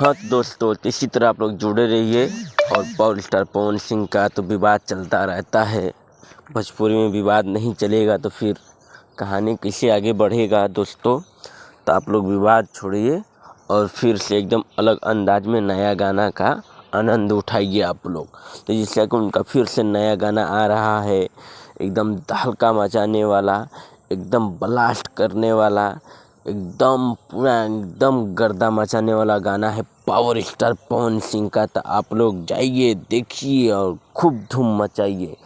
हाँ तो दोस्तों, इसी तरह आप लोग जुड़े रहिए। और पावर स्टार पवन सिंह का तो विवाद चलता रहता है। भोजपुरी में विवाद नहीं चलेगा तो फिर कहानी कैसे आगे बढ़ेगा दोस्तों। तो आप लोग विवाद छोड़िए और फिर से एकदम अलग अंदाज में नया गाना का आनंद उठाइए आप लोग। तो जिससे कि उनका फिर से नया गाना आ रहा है, एकदम तहलका मचाने वाला, एकदम ब्लास्ट करने वाला, एकदम पूरा एकदम गर्दा मचाने वाला गाना है पावर स्टार पवन सिंह का। तो आप लोग जाइए, देखिए और खूब धूम मचाइए।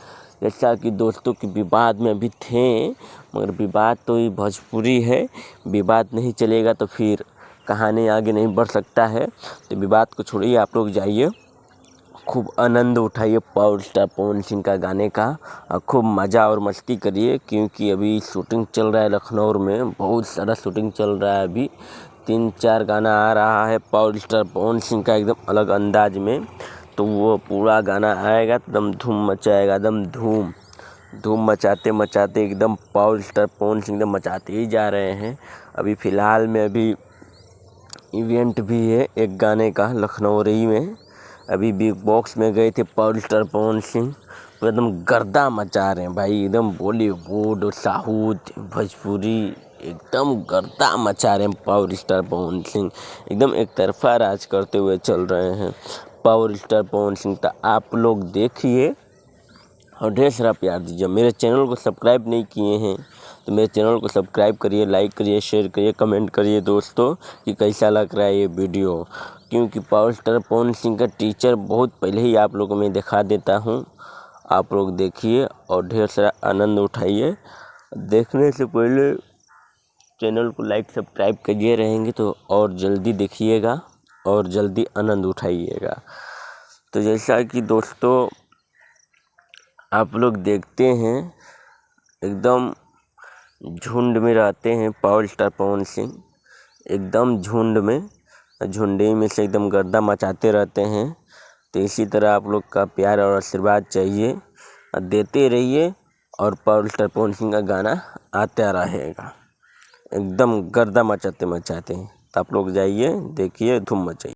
जैसा कि दोस्तों कि विवाद में अभी थे, मगर विवाद तो ये भोजपुरी है, विवाद नहीं चलेगा तो फिर कहानी आगे नहीं बढ़ सकता है। तो विवाद को छोड़िए, आप लोग जाइए, खूब आनंद उठाइए पावर स्टार पवन सिंह का गाने का और खूब मज़ा और मस्ती करिए। क्योंकि अभी शूटिंग चल रहा है लखनऊ में, बहुत सारा शूटिंग चल रहा है। अभी 3-4 गाना आ रहा है पावर स्टार पवन सिंह का एकदम अलग अंदाज में। तो वो पूरा गाना आएगा तो एकदम धूम मचाएगा, एकदम धूम मचाते मचाते एकदम पावर स्टार पवन सिंह एकदम मचाते ही जा रहे हैं। अभी फ़िलहाल में अभी इवेंट भी है एक गाने का लखनऊ में। अभी बिग बॉक्स में गए थे पावर स्टार पवन सिंह, तो एकदम गर्दा मचा रहे हैं भाई। एकदम बॉलीवुड, साउथ, भोजपुरी एकदम गर्दा मचा रहे हैं पावर स्टार पवन सिंह। एकदम एक तरफा राज करते हुए चल रहे हैं पावर स्टार पवन सिंह। तो आप लोग देखिए और ढेर सारा प्यार दीजिए। मेरे चैनल को सब्सक्राइब नहीं किए हैं तो मेरे चैनल को सब्सक्राइब करिए, लाइक करिए, शेयर करिए, कमेंट करिए दोस्तों कि कैसा लग रहा है ये वीडियो। क्योंकि पावर स्टार पवन सिंह का टीचर बहुत पहले ही आप लोगों को मैं दिखा देता हूँ। आप लोग देखिए और ढेर सारा आनंद उठाइए। देखने से पहले चैनल को लाइक सब्सक्राइब करिए रहेंगे तो और जल्दी देखिएगा और जल्दी आनंद उठाइएगा। तो जैसा कि दोस्तों आप लोग देखते हैं, एकदम झुंड में रहते हैं पावर स्टार पवन सिंह, एकदम झुंडे में से एकदम गर्दा मचाते रहते हैं। तो इसी तरह आप लोग का प्यार और आशीर्वाद चाहिए, देते रहिए और पावर स्टार पवन सिंह का गाना आता रहेगा एकदम गर्दा मचाते। तो आप लोग जाइए, देखिए, धूम मचाइए।